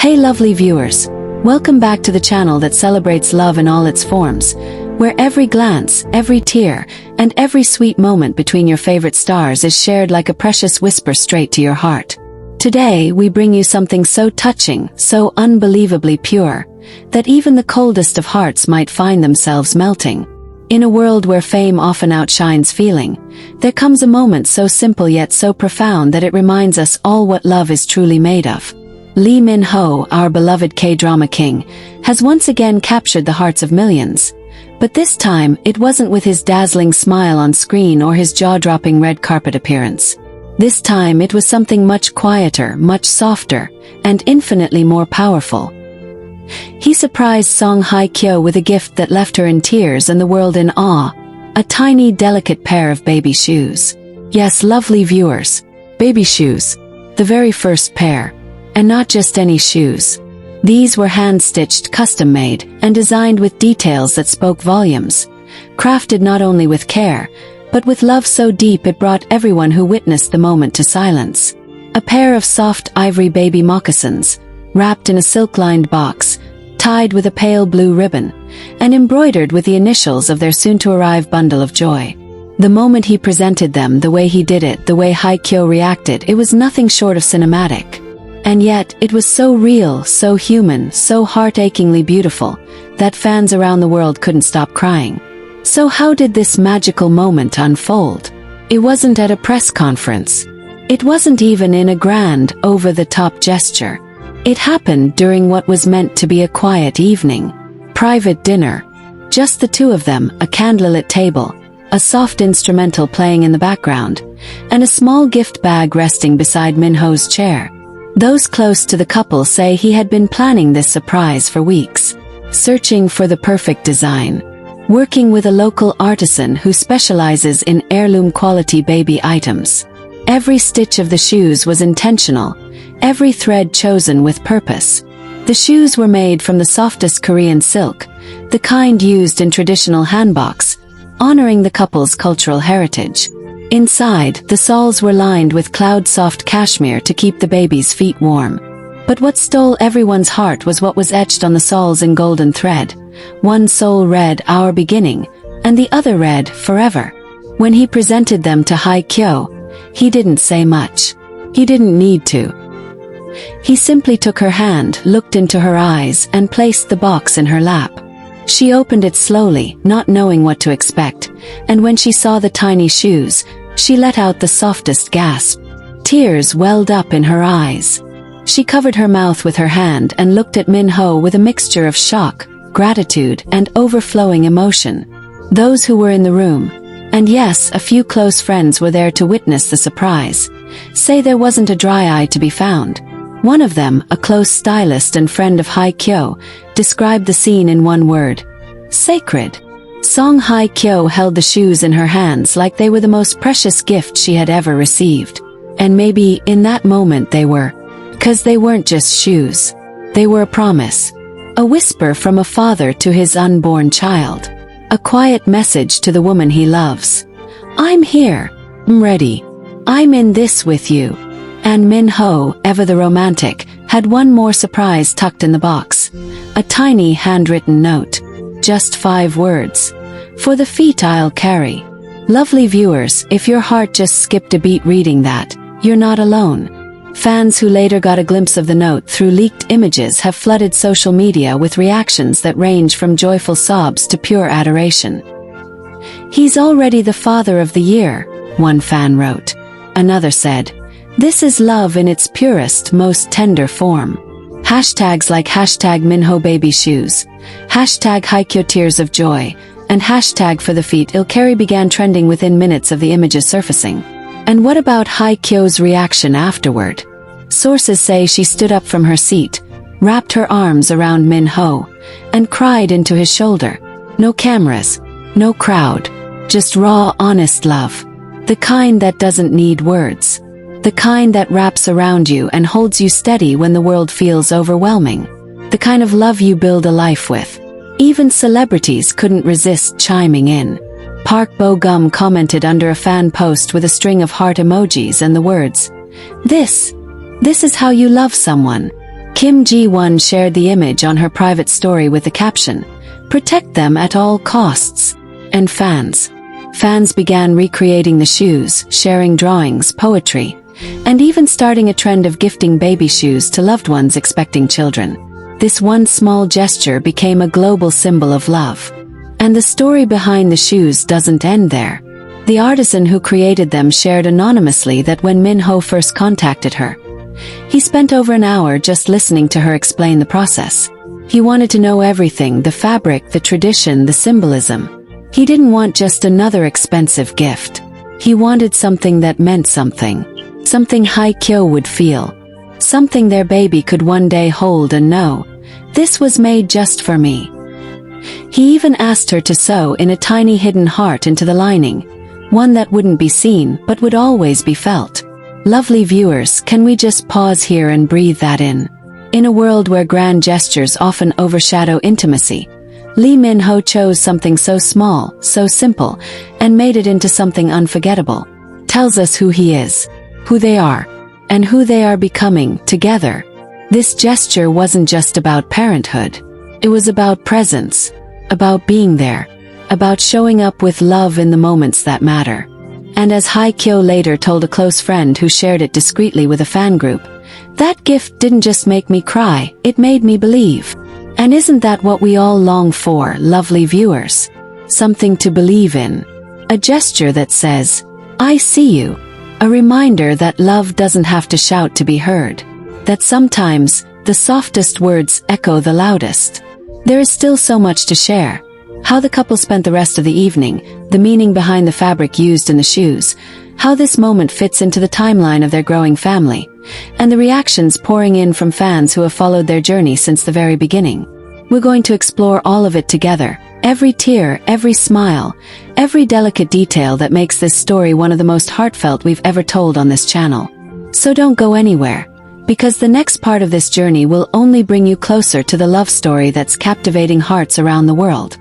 Hey lovely viewers, welcome back to the channel that celebrates love in all its forms, where every glance, every tear, and every sweet moment between your favorite stars is shared like a precious whisper straight to your heart. Today we bring you something so touching, so unbelievably pure, that even the coldest of hearts might find themselves melting. In a world where fame often outshines feeling, there comes a moment so simple yet so profound that it reminds us all what love is truly made of. Minho, our beloved K-drama king, has once again captured the hearts of millions. But this time, it wasn't with his dazzling smile on screen or his jaw-dropping red carpet appearance. This time it was something much quieter, much softer, and infinitely more powerful. He surprised hye kyo with a gift that left her in tears and the world in awe, a tiny, delicate pair of baby shoes. Yes, lovely viewers, baby shoes. The very first pair. And not just any shoes. These were hand-stitched, custom-made, and designed with details that spoke volumes. Crafted not only with care, but with love so deep it brought everyone who witnessed the moment to silence. A pair of soft ivory baby moccasins, wrapped in a silk-lined box, tied with a pale blue ribbon, and embroidered with the initials of their soon-to-arrive bundle of joy. The moment he presented them, the way he did it, the way hye kyo reacted, it was nothing short of cinematic. And yet, it was so real, so human, so heart-achingly beautiful, that fans around the world couldn't stop crying. So how did this magical moment unfold? It wasn't at a press conference. It wasn't even in a grand, over-the-top gesture. It happened during what was meant to be a quiet evening. Private dinner. Just the two of them, a candlelit table, a soft instrumental playing in the background, and a small gift bag resting beside Minho's chair. Those close to the couple say he had been planning this surprise for weeks, searching for the perfect design, working with a local artisan who specializes in heirloom-quality baby items. Every stitch of the shoes was intentional, every thread chosen with purpose. The shoes were made from the softest Korean silk, the kind used in traditional hanboks, honoring the couple's cultural heritage. Inside, the soles were lined with cloud-soft cashmere to keep the baby's feet warm. But what stole everyone's heart was what was etched on the soles in golden thread. One sole read, "Our beginning," and the other read, "Forever." When he presented them to hye kyo, he didn't say much. He didn't need to. He simply took her hand, looked into her eyes, and placed the box in her lap. She opened it slowly, not knowing what to expect, and when she saw the tiny shoes, she let out the softest gasp. Tears welled up in her eyes. She covered her mouth with her hand and looked at Minho with a mixture of shock, gratitude, and overflowing emotion. Those who were in the room, and yes, a few close friends were there to witness the surprise, say there wasn't a dry eye to be found. One of them, a close stylist and friend of hye kyo, described the scene in one word: sacred. Hye kyo held the shoes in her hands like they were the most precious gift she had ever received. And maybe, in that moment they were. 'Cause they weren't just shoes. They were a promise. A whisper from a father to his unborn child. A quiet message to the woman he loves. I'm here. I'm ready. I'm in this with you. And Minho, ever the romantic, had one more surprise tucked in the box. A tiny handwritten note. Just 5 words. For the feet I'll carry. Lovely viewers, if your heart just skipped a beat reading that, you're not alone. Fans who later got a glimpse of the note through leaked images have flooded social media with reactions that range from joyful sobs to pure adoration. He's already the father of the year, one fan wrote. Another said, this is love in its purest, most tender form. Hashtags like hashtag Minho baby shoes, hashtag hye kyo tears of joy, and hashtag for the feet I'll carry began trending within minutes of the images surfacing. And what about hye kyo's reaction afterward? Sources say she stood up from her seat, wrapped her arms around Minho, and cried into his shoulder. No cameras, no crowd, just raw, honest love. The kind that doesn't need words. The kind that wraps around you and holds you steady when the world feels overwhelming. The kind of love you build a life with. Even celebrities couldn't resist chiming in. Park Bo-gum commented under a fan post with a string of heart emojis and the words, This is how you love someone. Kim Ji-won shared the image on her private story with the caption, "Protect them at all costs." And fans began recreating the shoes, sharing drawings, poetry, and even starting a trend of gifting baby shoes to loved ones expecting children. This one small gesture became a global symbol of love. And the story behind the shoes doesn't end there. The artisan who created them shared anonymously that when Minho first contacted her, he spent over an hour just listening to her explain the process. He wanted to know everything: the fabric, the tradition, the symbolism. He didn't want just another expensive gift. He wanted something that meant something. Something hye kyo would feel. Something their baby could one day hold and know, "This was made just for me." He even asked her to sew in a tiny hidden heart into the lining, one that wouldn't be seen but would always be felt. Lovely viewers, can we just pause here and breathe that in? In a world where grand gestures often overshadow intimacy, Lee Min-ho chose something so small, so simple, and made it into something unforgettable. Tells us who he is, who they are, and who they are becoming together. This gesture wasn't just about parenthood. It was about presence, about being there, about showing up with love in the moments that matter. And as Hye Kyo later told a close friend who shared it discreetly with a fan group, "That gift didn't just make me cry, it made me believe." And isn't that what we all long for, lovely viewers? Something to believe in. A gesture that says, "I see you." A reminder that love doesn't have to shout to be heard. That sometimes, the softest words echo the loudest. There is still so much to share. How the couple spent the rest of the evening, the meaning behind the fabric used in the shoes, how this moment fits into the timeline of their growing family, and the reactions pouring in from fans who have followed their journey since the very beginning. We're going to explore all of it together. Every tear, every smile, every delicate detail that makes this story one of the most heartfelt we've ever told on this channel. So don't go anywhere, because the next part of this journey will only bring you closer to the love story that's captivating hearts around the world.